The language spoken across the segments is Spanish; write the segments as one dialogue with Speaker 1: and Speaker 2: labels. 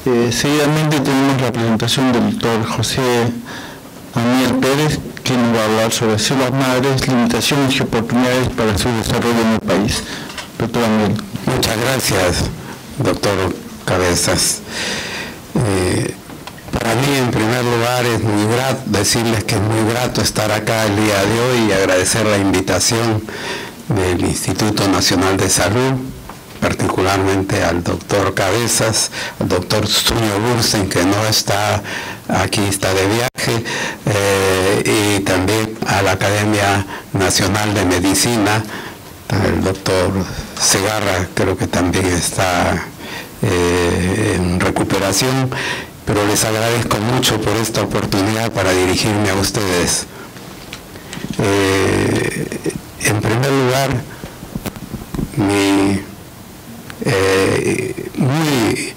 Speaker 1: Seguidamente tenemos la presentación del doctor José Amiel Pérez, que nos va a hablar sobre células madres, limitaciones y oportunidades para su desarrollo en el país. Doctor Amiel.
Speaker 2: Muchas gracias, doctor Cabezas. Para mí, en primer lugar, es muy grato decirles que es muy grato estar acá el día de hoy y agradecer la invitación del Instituto Nacional de Salud, particularmente al doctor Cabezas, al doctor Zunio Bursen, que no está aquí, está de viaje, y también a la Academia Nacional de Medicina, el doctor Segarra, creo que también está en recuperación, pero les agradezco mucho por esta oportunidad para dirigirme a ustedes. En primer lugar, mi muy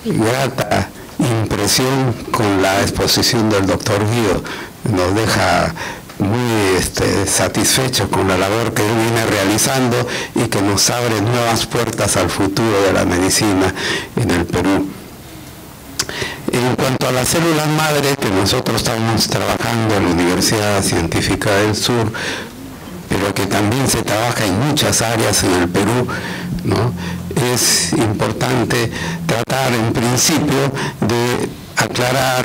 Speaker 2: grata impresión con la exposición del doctor Guido. Nos deja muy satisfechos con la labor que él viene realizando y que nos abre nuevas puertas al futuro de la medicina en el Perú. En cuanto a las células madre, que nosotros estamos trabajando en la Universidad Científica del Sur, pero que también se trabaja en muchas áreas en el Perú, ¿no? Es importante tratar en principio de aclarar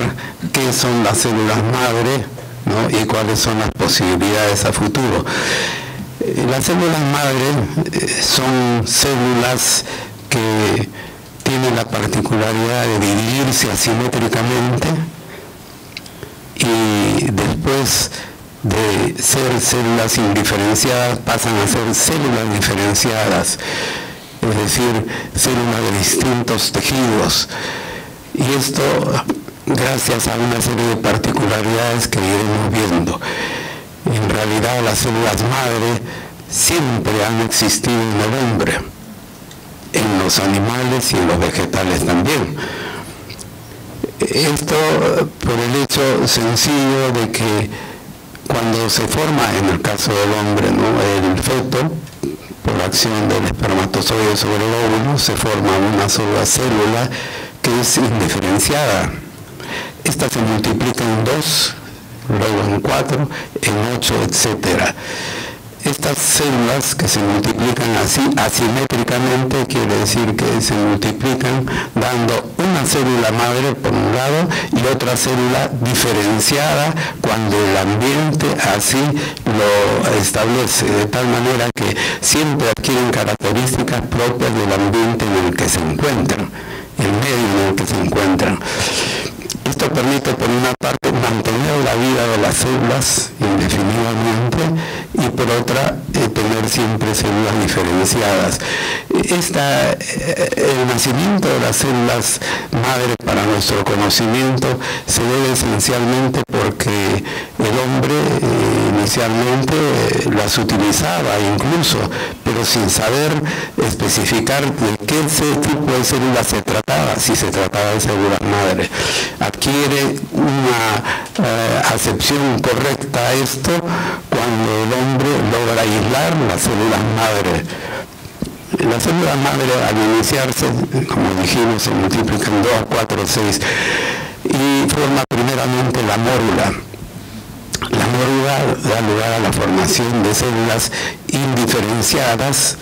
Speaker 2: qué son las células madre, ¿no? Y cuáles son las posibilidades a futuro. Las células madre son células que tienen la particularidad de dividirse asimétricamente y después de ser células indiferenciadas pasan a ser células diferenciadas, es decir, células de distintos tejidos. Y esto gracias a una serie de particularidades que iremos viendo. En realidad las células madre siempre han existido en el hombre, en los animales y en los vegetales también. Esto por el hecho sencillo de que cuando se forma, en el caso del hombre, ¿no?, el feto, por acción del espermatozoide sobre el óvulo, se forma una sola célula que es indiferenciada. Esta se multiplica en 2, luego en 4, en 8, etc. Estas células que se multiplican así asimétricamente quiere decir que se multiplican dando una célula madre por un lado y otra célula diferenciada cuando el ambiente así lo establece, de tal manera que siempre adquieren características propias del ambiente en el que se encuentran, el medio en el que se encuentran. Esto permite, por una parte, mantener la vida de las células indefinidamente y por otra, tener siempre células diferenciadas. El nacimiento de las células madre para nuestro conocimiento se debe esencialmente porque el hombre inicialmente las utilizaba incluso, pero sin saber especificar de qué tipo de células se trataba, si se trataba de células madre. Adquiere una acepción correcta a esto cuando el hombre logra aislar las células madre. Las células madre al iniciarse, como dijimos, se multiplican 2, 4, 6 y forma primeramente la mórula. La mórula da lugar a la formación de células indiferenciadas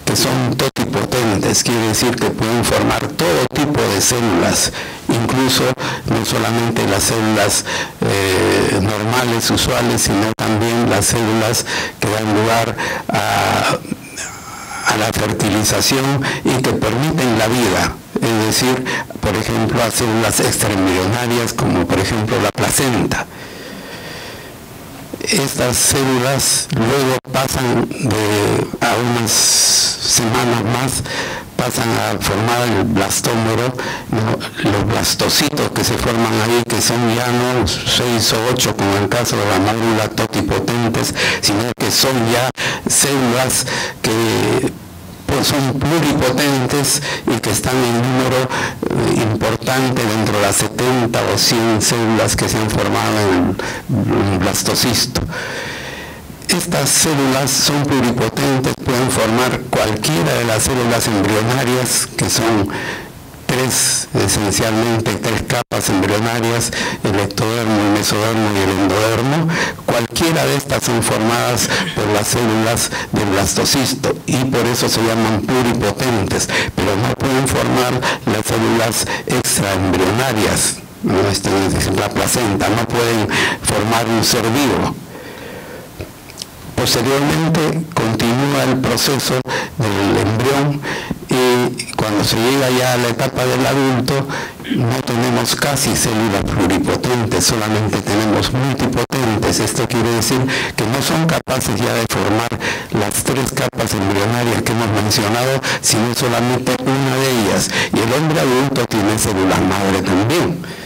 Speaker 2: que son totipotentes, quiere decir que pueden formar todo tipo de células, incluso no solamente las células normales, usuales, sino también las células que dan lugar a la fertilización y que permiten la vida, es decir, por ejemplo, a células extraembrionarias como por ejemplo la placenta. Estas células luego pasan a unas semanas más, pasan a formar el blastómero, ¿no?, los blastocitos que se forman ahí, que son ya no 6 o 8 como en el caso de la mórula totipotentes, sino que son ya células que son pluripotentes y que están en número importante dentro de las 70 o 100 células que se han formado en el blastocisto. Estas células son pluripotentes, pueden formar cualquiera de las células embrionarias, que son 3 esencialmente tres capas embrionarias, el ectodermo, el mesodermo y el endodermo. Cualquiera de estas son formadas por las células del blastocisto y por eso se llaman pluripotentes, pero no pueden formar las células extraembrionarias, ¿no? La placenta, no pueden formar un ser vivo. Posteriormente continúa el proceso del embrión y cuando se llega ya a la etapa del adulto no tenemos casi células pluripotentes, solamente tenemos multipotentes. Esto quiere decir que no son capaces ya de formar las tres capas embrionarias que hemos mencionado, sino solamente una de ellas. Y el hombre adulto tiene células madre también.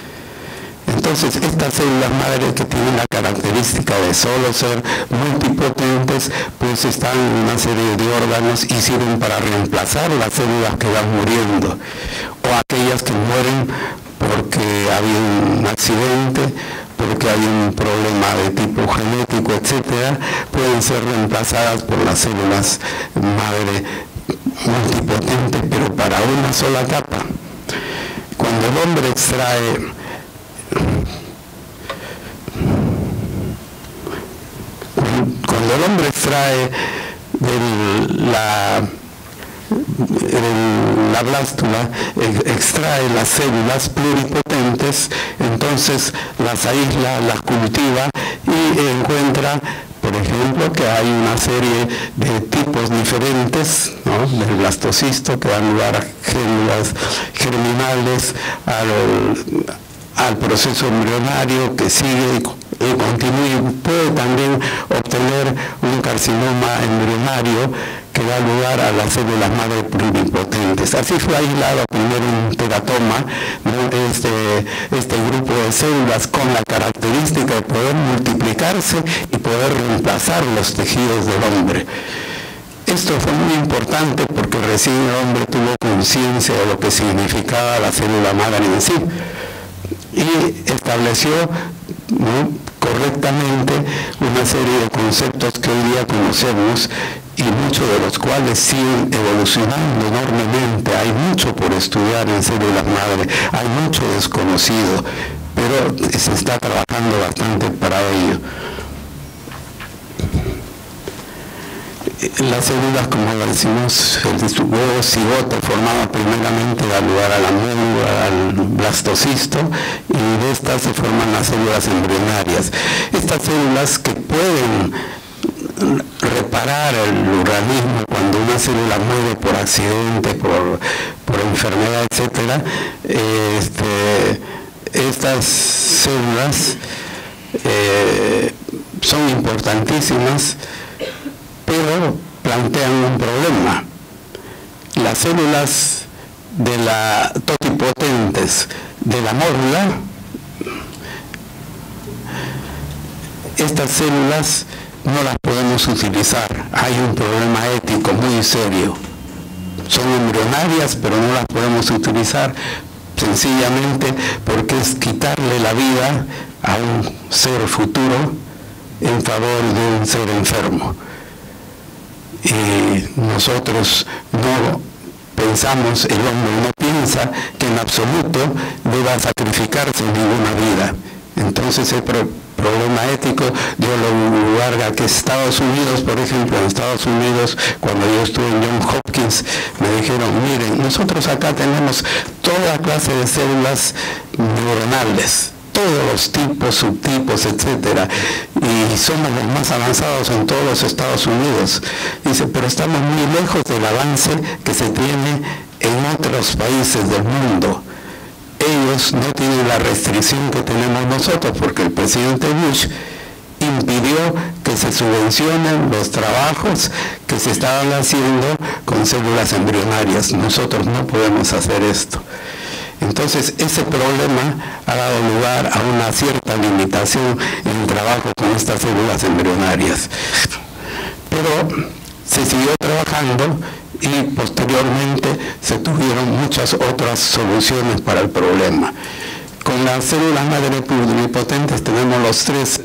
Speaker 2: Entonces, estas células madre que tienen la característica de solo ser multipotentes, pues están en una serie de órganos y sirven para reemplazar las células que van muriendo, o aquellas que mueren porque había un accidente, porque hay un problema de tipo genético, etcétera, pueden ser reemplazadas por las células madre multipotentes, pero para una sola capa. Cuando el hombre extrae Cuando el hombre extrae la blástula, extrae las células pluripotentes, entonces las aísla, las cultiva y encuentra, por ejemplo, que hay una serie de tipos diferentes, ¿no?, del blastocisto que dan lugar a células germinales, al proceso embrionario que sigue y continúa, y puede también obtener un carcinoma embrionario que da lugar a las células madre pluripotentes. Así fue aislado primero un teratoma, ¿no?, este grupo de células con la característica de poder multiplicarse y poder reemplazar los tejidos del hombre. Esto fue muy importante porque recién el hombre tuvo conciencia de lo que significaba la célula madre en sí y estableció, ¿no?, correctamente una serie de conceptos que hoy día conocemos y muchos de los cuales siguen evolucionando enormemente. Hay mucho por estudiar en células madre, hay mucho desconocido, pero se está trabajando bastante para ello. Las células, como decimos, el huevo cigoto formado primeramente da lugar a la médula, al blastocisto, y de estas se forman las células embrionarias. Estas células que pueden reparar el organismo cuando una célula muere por accidente, por enfermedad, etcétera, estas células son importantísimas, pero plantean un problema. Las células de la totipotentes de la módula, estas células no las podemos utilizar. Hay un problema ético muy serio. Son embrionarias, pero no las podemos utilizar sencillamente porque es quitarle la vida a un ser futuro en favor de un ser enfermo. Y nosotros no pensamos, el hombre no piensa que en absoluto deba sacrificarse ninguna vida. Entonces el problema ético dio lugar a que Estados Unidos, por ejemplo, en Estados Unidos, cuando yo estuve en Johns Hopkins, me dijeron, miren, nosotros acá tenemos toda clase de células neuronales, todos los tipos, subtipos, etcétera, y somos los más avanzados en todos los Estados Unidos. Dice, pero estamos muy lejos del avance que se tiene en otros países del mundo. Ellos no tienen la restricción que tenemos nosotros, porque el presidente Bush impidió que se subvencionen los trabajos que se estaban haciendo con células embrionarias. Nosotros no podemos hacer esto. Entonces, ese problema ha dado lugar a una cierta limitación en el trabajo con estas células embrionarias. Pero se siguió trabajando y posteriormente se tuvieron muchas otras soluciones para el problema. Con las células madre pluripotentes tenemos las tres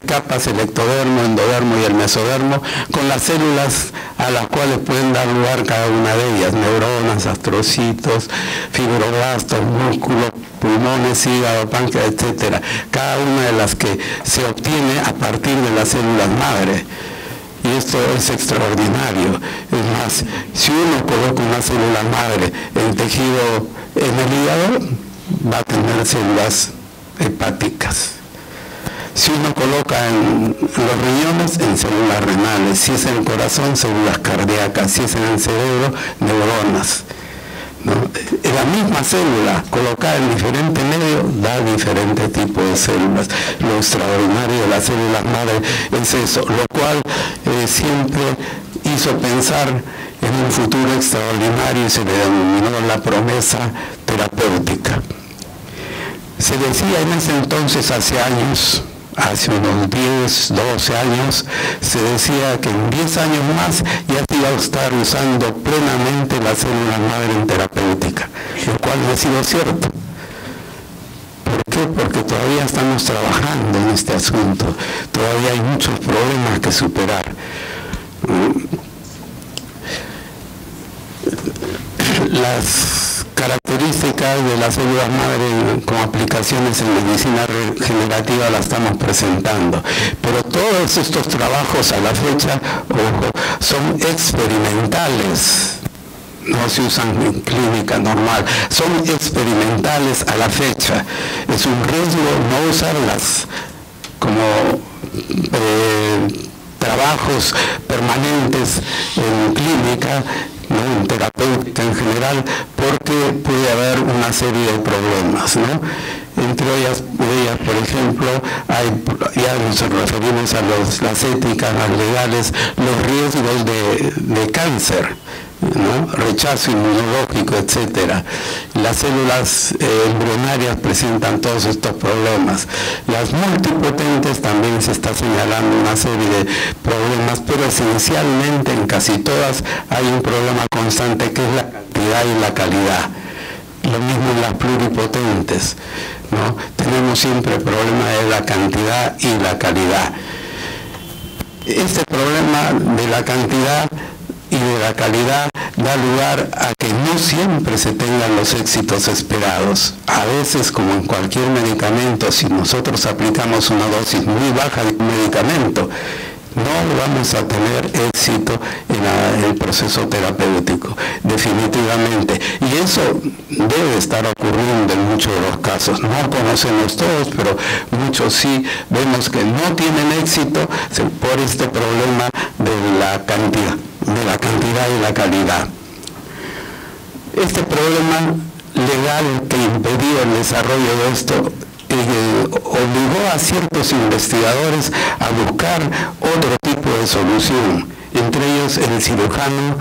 Speaker 2: capas, el ectodermo, endodermo y el mesodermo, con las células a las cuales pueden dar lugar cada una de ellas, neuronas, astrocitos, fibroblastos, músculos, pulmones, hígado, páncreas, etc. Cada una de las que se obtiene a partir de las células madre. Y esto es extraordinario. Es más, si uno coloca una célula madre en tejido en el hígado, va a tener células hepáticas. Si uno coloca en los riñones, en células renales. Si es en el corazón, células cardíacas. Si es en el cerebro, neuronas, ¿no? La misma célula colocada en diferente medio da diferente tipo de células. Lo extraordinario de las células madre es eso, lo cual siempre hizo pensar en un futuro extraordinario y se le denominó la promesa terapéutica. Se decía en ese entonces, hace años, hace unos 10, 12 años, se decía que en 10 años más ya se iba a estar usando plenamente la célula madre en terapéutica, lo cual no ha sido cierto. ¿Por qué? Porque todavía estamos trabajando en este asunto, todavía hay muchos problemas que superar. Las características de las células madre como aplicaciones en medicina regenerativa las estamos presentando, pero todos estos trabajos a la fecha, ojo, son experimentales, no se usan en clínica normal, son experimentales a la fecha. Es un riesgo no usarlas como trabajos permanentes en clínica, ¿no? En terapéutica en general, porque puede haber una serie de problemas, ¿no? Entre ellas, por ejemplo, ya nos referimos a las éticas, las legales, los riesgos de cáncer, ¿no? Rechazo inmunológico, etc. Las células embrionarias presentan todos estos problemas. Las multipotentes también se está señalando una serie de problemas, pero esencialmente en casi todas hay un problema constante que es la cantidad y la calidad. Lo mismo en las pluripotentes, ¿no? Tenemos siempre el problema de la cantidad y la calidad. Este problema de la cantidad y de la calidad da lugar a que no siempre se tengan los éxitos esperados. A veces, como en cualquier medicamento, si nosotros aplicamos una dosis muy baja de un medicamento, no vamos a tener éxito en el proceso terapéutico, definitivamente. Y eso debe estar ocurriendo en muchos de los casos. No conocemos todos, pero muchos sí vemos que no tienen éxito por este problema de la cantidad y la calidad. Este problema legal que impidió el desarrollo de esto obligó a ciertos investigadores a buscar otro tipo de solución, entre ellos el cirujano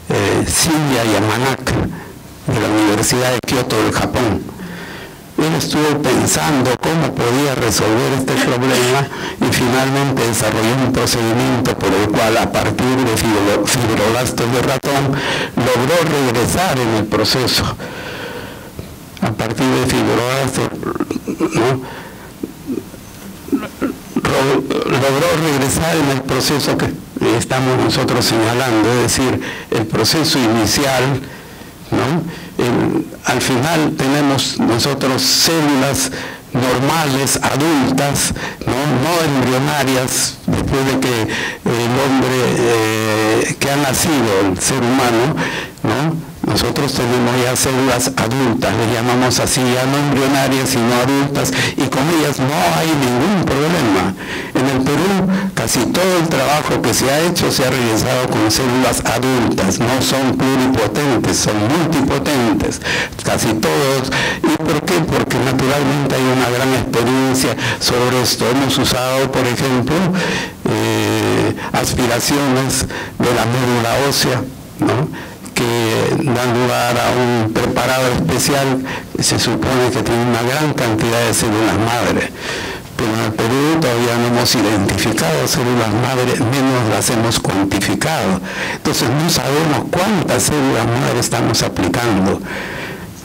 Speaker 2: Shinya Yamanaka de la Universidad de Kioto del Japón. Él estuvo pensando cómo podía resolver este problema y finalmente desarrolló un procedimiento por el cual, a partir de fibroblastos de ratón, logró regresar en el proceso. A partir de fibroblastos, ¿no? Logró regresar en el proceso que estamos nosotros señalando, es decir, el proceso inicial, ¿no? Al final tenemos nosotros células normales, adultas, no embrionarias, después de que el hombre que ha nacido, el ser humano, ¿no? Nosotros tenemos ya células adultas, le llamamos así, ya no embrionarias, sino adultas, y con ellas no hay ningún problema. En el Perú, casi todo el trabajo que se ha hecho se ha realizado con células adultas, no son pluripotentes, son multipotentes, casi todos. ¿Y por qué? Porque naturalmente hay una gran experiencia sobre esto. Hemos usado, por ejemplo, aspiraciones de la médula ósea, ¿no? Que dan lugar a un preparado especial que se supone que tiene una gran cantidad de células madre. Pero en el Perú todavía no hemos identificado células madre, menos las hemos cuantificado. Entonces no sabemos cuántas células madre estamos aplicando.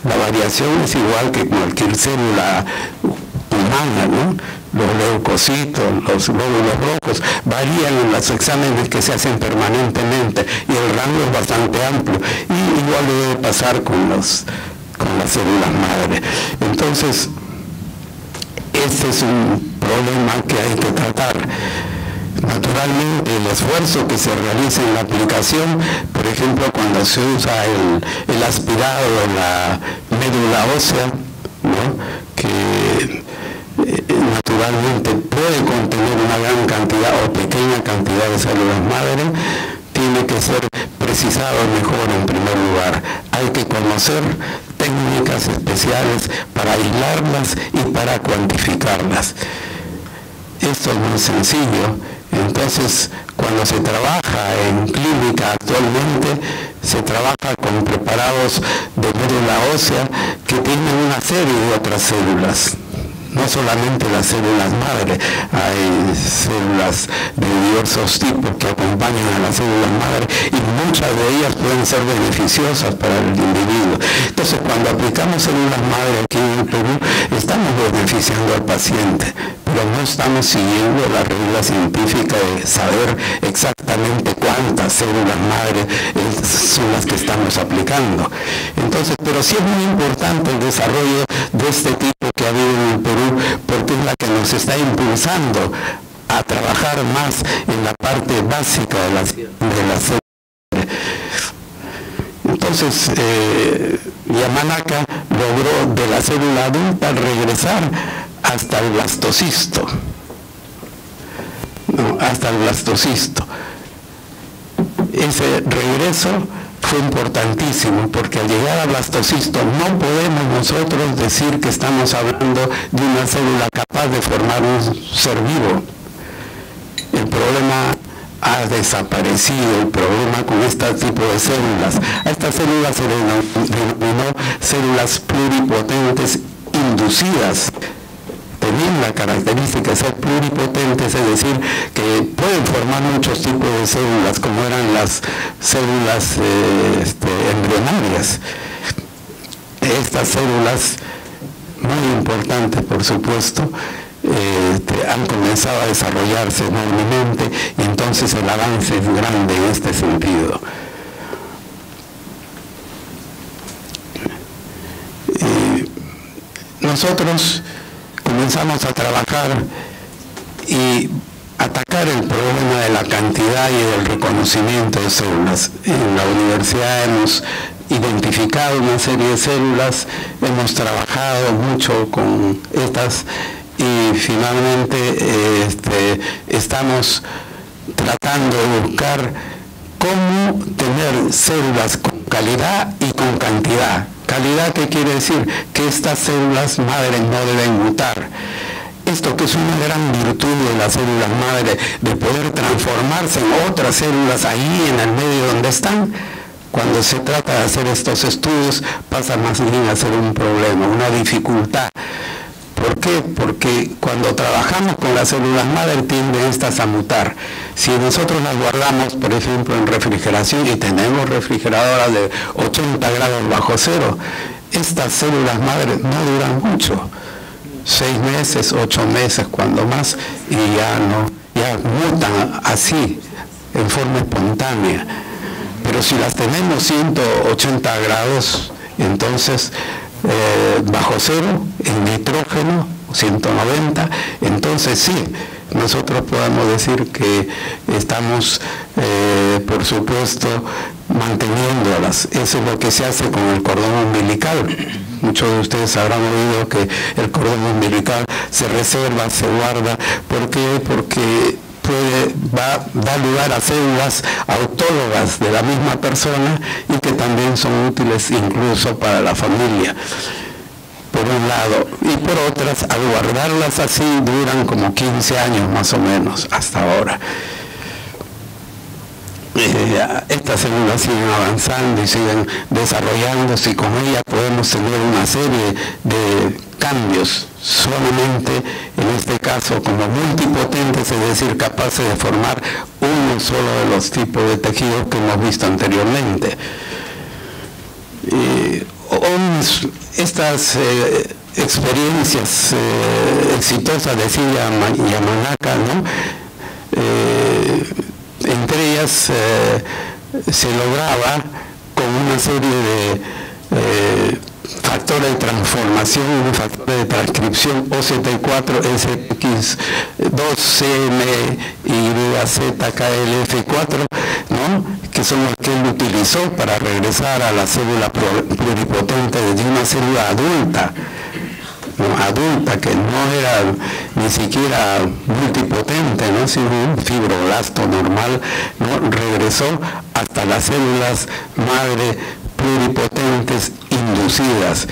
Speaker 2: La variación es igual que cualquier célula humana, ¿no? Los leucocitos, los glóbulos rojos, varían en los exámenes que se hacen permanentemente y el rango es bastante amplio. Y igual debe pasar con las células madre. Entonces, este es un problema que hay que tratar. Naturalmente, el esfuerzo que se realiza en la aplicación, por ejemplo, cuando se usa el aspirado de la médula ósea, ¿no? Que naturalmente puede contener una gran cantidad o pequeña cantidad de células madre, tiene que ser precisado mejor en primer lugar. Hay que conocer técnicas especiales para aislarlas y para cuantificarlas. Esto es muy sencillo. Entonces, cuando se trabaja en clínica actualmente, se trabaja con preparados de médula ósea que tienen una serie de otras células. No solamente las células madre, hay células de diversos tipos que acompañan a las células madre y muchas de ellas pueden ser beneficiosas para el individuo. Entonces, cuando aplicamos células madre aquí en el Perú, estamos beneficiando al paciente, pero no estamos siguiendo la regla científica de saber exactamente cuántas células madre son las que estamos aplicando. Entonces, pero sí es muy importante el desarrollo de este tipo que ha habido en el Perú, porque es la que nos está impulsando a trabajar más en la parte básica de las células. Entonces, Yamanaka logró de la célula adulta regresar hasta el blastocisto. No, hasta el blastocisto. Ese regreso fue importantísimo, porque al llegar al blastocisto no podemos nosotros decir que estamos hablando de una célula capaz de formar un ser vivo. El problema ha desaparecido, el problema con este tipo de células. A estas células se denominó células pluripotentes inducidas. Tenían la característica de ser pluripotentes, es decir, que pueden formar muchos tipos de células, como eran las células embrionarias. Estas células, muy importantes por supuesto, han comenzado a desarrollarse enormemente y entonces el avance es grande en este sentido. Nosotros comenzamos a trabajar y atacar el problema de la cantidad y del reconocimiento de células. En la universidad hemos identificado una serie de células, hemos trabajado mucho con estas y finalmente estamos tratando de buscar cómo tener células con calidad y con cantidad. Calidad, ¿qué quiere decir? Que estas células madre no deben mutar. Esto que es una gran virtud de las células madre, de poder transformarse en otras células ahí en el medio donde están, cuando se trata de hacer estos estudios pasa más bien a ser un problema, una dificultad. ¿Por qué? Porque cuando trabajamos con las células madre tienden estas a mutar. Si nosotros las guardamos, por ejemplo, en refrigeración y tenemos refrigeradoras de 80 grados bajo cero, estas células madre no duran mucho. 6 meses, 8 meses cuando más, y ya mutan así, en forma espontánea. Pero si las tenemos 180 grados, entonces bajo cero, en nitrógeno, 190, entonces sí, nosotros podemos decir que estamos, por supuesto, manteniéndolas. Eso es lo que se hace con el cordón umbilical. Muchos de ustedes habrán oído que el cordón umbilical se reserva, se guarda. ¿Por qué? Porque da lugar a células autólogas de la misma persona y que también son útiles incluso para la familia, por un lado, y por otras, al guardarlas así duran como 15 años más o menos hasta ahora. Estas células siguen avanzando y siguen desarrollándose y con ellas podemos tener una serie de cambios, solamente en este caso como multipotentes, es decir, capaces de formar uno solo de los tipos de tejidos que hemos visto anteriormente. Un estas experiencias exitosas de Silvia Yamanaka, ¿no? Entre ellas se lograba con una serie de factores de transformación, unos factores de transcripción OCT4, SX2CMYZKLF4, ¿no? Que son los que él utilizó para regresar a la célula pluripotente desde una célula adulta, ¿no? Adulta, que no era ni siquiera multipotente, ¿no? Sino un fibroblasto normal, ¿no? Regresó hasta las células madre pluripotentes inducidas.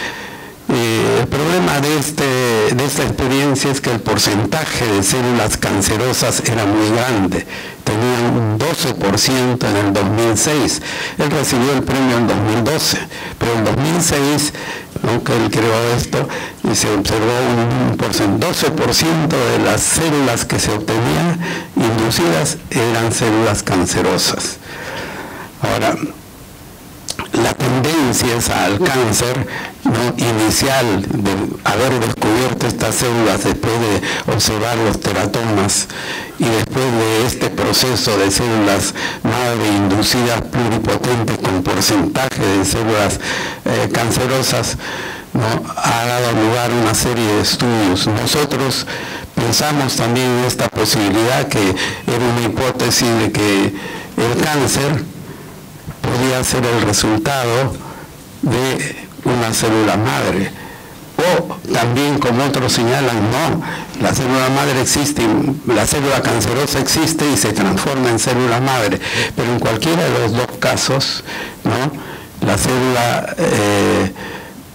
Speaker 2: El problema de esta experiencia es que el porcentaje de células cancerosas era muy grande. Tenían un 12% en el 2006. Él recibió el premio en 2012, pero en 2006, aunque él creó esto, y se observó un 12% de las células que se obtenían inducidas eran células cancerosas. Ahora, la tendencia es al cáncer, ¿no? Inicial de haber descubierto estas células después de observar los teratomas y después de este proceso de células madre inducidas pluripotentes con porcentaje de células cancerosas, ¿no? Ha dado lugar a una serie de estudios. Nosotros pensamos también en esta posibilidad, que era una hipótesis de que el cáncer podía ser el resultado de una célula madre. O también, como otros señalan, no, la célula madre existe, la célula cancerosa existe y se transforma en célula madre. Pero en cualquiera de los dos casos, ¿no? La célula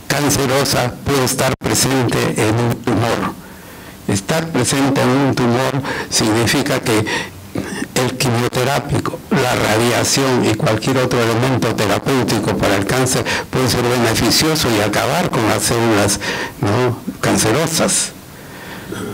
Speaker 2: cancerosa puede estar presente en un tumor. Estar presente en un tumor significa que el quimioterápico, la radiación y cualquier otro elemento terapéutico para el cáncer puede ser beneficioso y acabar con las células, ¿no? cancerosas,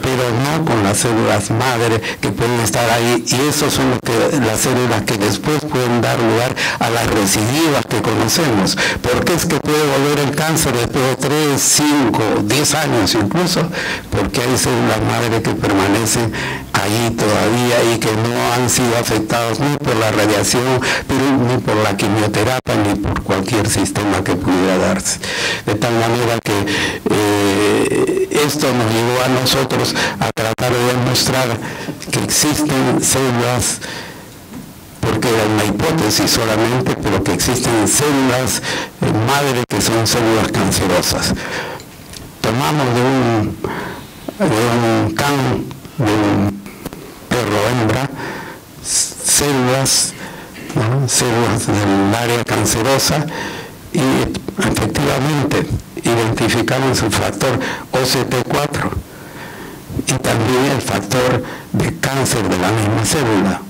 Speaker 2: pero no con las células madre que pueden estar ahí, y esos son las células que después pueden dar lugar a las recidivas que conocemos. ¿Por qué es que puede volver el cáncer después de 3, 5, 10 años incluso? Porque hay células madre que permanecen ahí todavía y que no han sido afectados ni por la radiación, ni por la quimioterapia, ni por cualquier sistema que pudiera darse. De tal manera que esto nos llevó a nosotros a tratar de demostrar que existen células, porque era una hipótesis solamente, pero que existen células madre que son células cancerosas. Tomamos de un perro hembra células, ¿no? Células del área cancerosa, y efectivamente identificamos el factor OCT4 y también el factor de cáncer de la misma célula.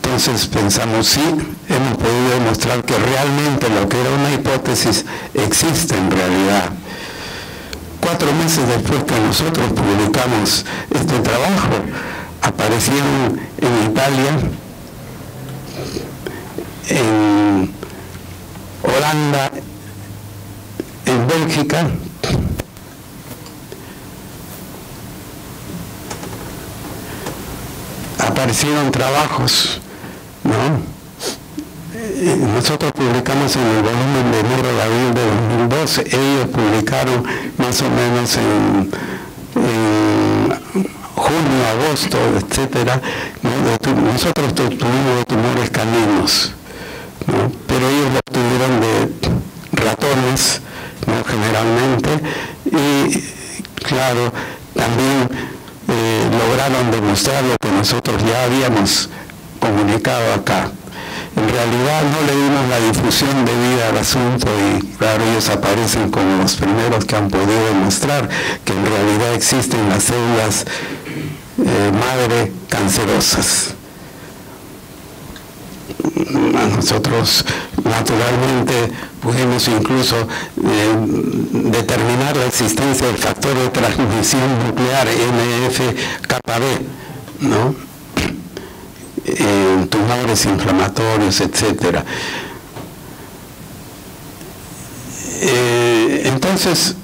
Speaker 2: Entonces pensamos, sí, hemos podido demostrar que realmente lo que era una hipótesis existe en realidad. 4 meses después que nosotros publicamos este trabajo, aparecieron en Italia, en Holanda, en Bélgica, aparecieron trabajos, ¿no? Nosotros publicamos en el volumen de enero de abril de 2012, ellos publicaron más o menos en junio, agosto, etcétera, ¿no? Nosotros tuvimos de tumores caninos, ¿no? Pero ellos lo obtuvieron de ratones, ¿no? Generalmente, y claro, también lograron demostrar lo que nosotros ya habíamos comunicado acá. En realidad no le dimos la difusión debida al asunto, y claro, ellos aparecen como los primeros que han podido demostrar que en realidad existen las células madre cancerosas. Nosotros naturalmente pudimos incluso determinar la existencia del factor de transmisión nuclear NF-κB, ¿no? En tumores inflamatorios, etcétera. Entonces,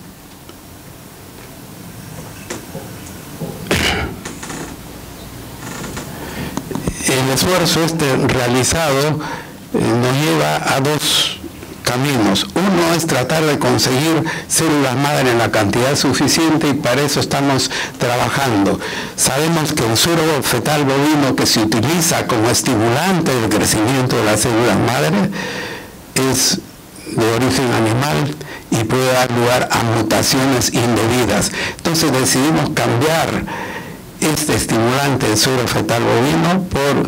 Speaker 2: el esfuerzo realizado nos lleva a dos caminos. Uno es tratar de conseguir células madre en la cantidad suficiente, y para eso estamos trabajando. Sabemos que el suero fetal bovino, que se utiliza como estimulante del crecimiento de las células madre, es de origen animal y puede dar lugar a mutaciones indebidas. Entonces decidimos cambiar este estimulante de suero fetal bovino por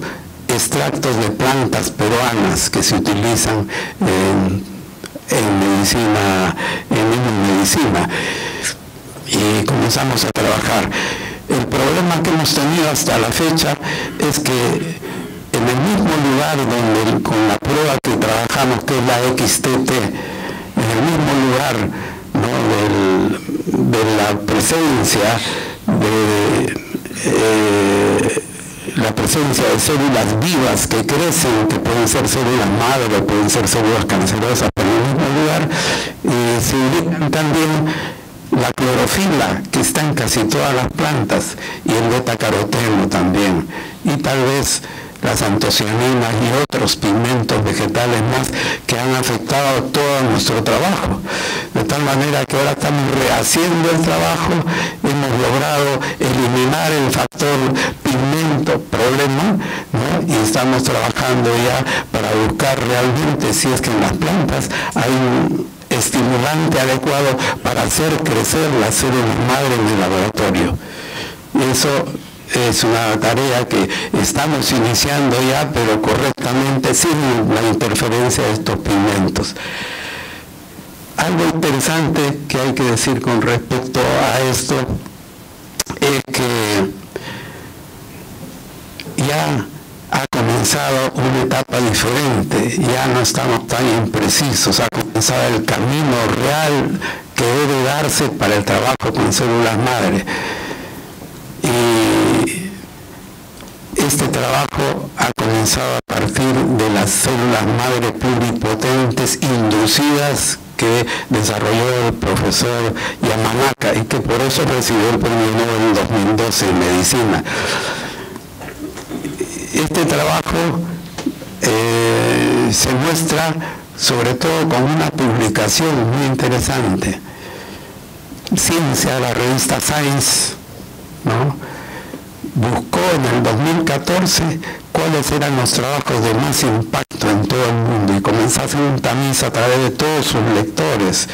Speaker 2: extractos de plantas peruanas que se utilizan en medicina, y comenzamos a trabajar. El problema que hemos tenido hasta la fecha es que en el mismo lugar donde con la prueba que trabajamos, que es la XTT, en el mismo lugar, ¿no?, de la presencia de células vivas que crecen, que pueden ser células madre, pueden ser células cancerosas, pero en el mismo lugar se ubican también la clorofila, que está en casi todas las plantas, y el betacaroteno también, y tal vez las antocianinas y otros pigmentos vegetales más que han afectado todo nuestro trabajo. De tal manera que ahora estamos rehaciendo el trabajo, hemos logrado eliminar el factor pigmento problema, ¿no?, y estamos trabajando ya para buscar realmente si es que en las plantas hay un estimulante adecuado para hacer crecer las células madre en el laboratorio. Eso es una tarea que estamos iniciando ya, pero correctamente, sin la interferencia de estos pigmentos. Algo interesante que hay que decir con respecto a esto es que ya ha comenzado una etapa diferente, ya no estamos tan imprecisos, ha comenzado el camino real que debe darse para el trabajo con células madre. Y este trabajo ha comenzado a partir de las células madre pluripotentes inducidas que desarrolló el profesor Yamanaka, y que por eso recibió el premio Nobel en 2012 en medicina. Este trabajo se muestra sobre todo con una publicación muy interesante. Ciencia, la revista Science, ¿no?, buscó en el 2014 cuáles eran los trabajos de más impacto en todo el mundo, y comenzó a hacer un tamiz a través de todos sus lectores.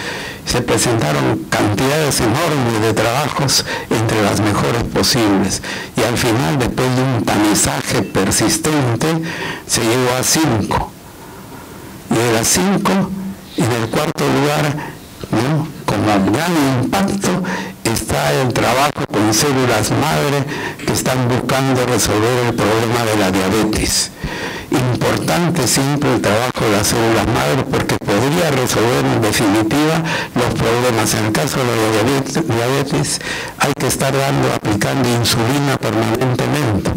Speaker 2: Se presentaron cantidades enormes de trabajos entre las mejores posibles, y al final, después de un tamizaje persistente, se llegó a 5. Y de las 5, en el cuarto lugar, ¿no?, con gran impacto, está el trabajo con células madre que están buscando resolver el problema de la diabetes. Importante siempre el trabajo de las células madre, porque podría resolver en definitiva los problemas. En el caso de la diabetes hay que estar aplicando insulina permanentemente.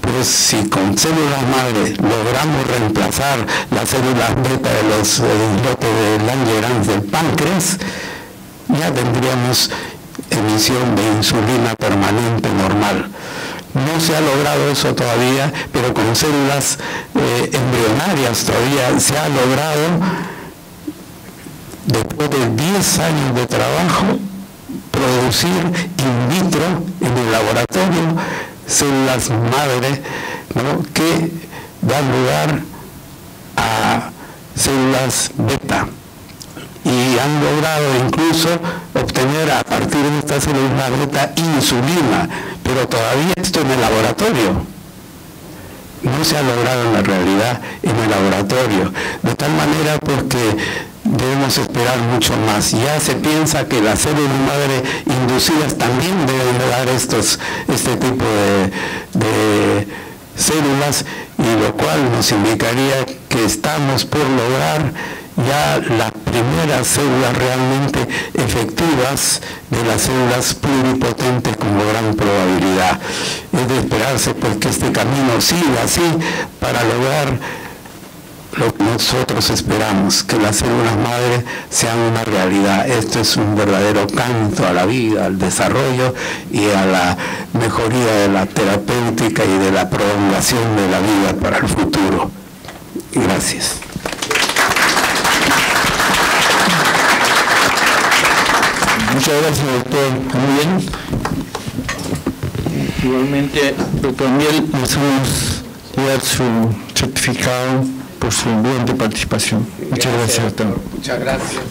Speaker 2: Pero si con células madre logramos reemplazar las células beta de los islotes de Langerhans del páncreas, ya tendríamos emisión de insulina permanente normal. No se ha logrado eso todavía, pero con células embrionarias todavía se ha logrado, después de 10 años de trabajo, producir in vitro en el laboratorio células madre, ¿no?, que dan lugar a células beta. Y han logrado incluso obtener a partir de estas células beta insulina, pero todavía esto en el laboratorio. No se ha logrado en la realidad en el laboratorio, de tal manera porque debemos esperar mucho más. Ya se piensa que las células madre inducidas también deben dar este tipo de células, y lo cual nos indicaría que estamos por lograr ya las primeras células realmente efectivas de las células pluripotentes con gran probabilidad. Es de esperarse pues que este camino siga así para lograr lo que nosotros esperamos, que las células madre sean una realidad. Esto es un verdadero canto a la vida, al desarrollo y a la mejoría de la terapéutica y de la prolongación de la vida para el futuro. Gracias.
Speaker 1: Muchas gracias, doctor Amiel. Igualmente, doctor Amiel, le hacemos llegar su certificado por su brillante participación. Muchas gracias, doctor.
Speaker 2: Muchas gracias.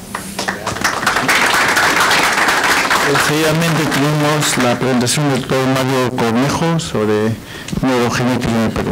Speaker 1: Seguidamente tenemos la presentación del doctor Mario Cornejo sobre neurogenética en el Perú.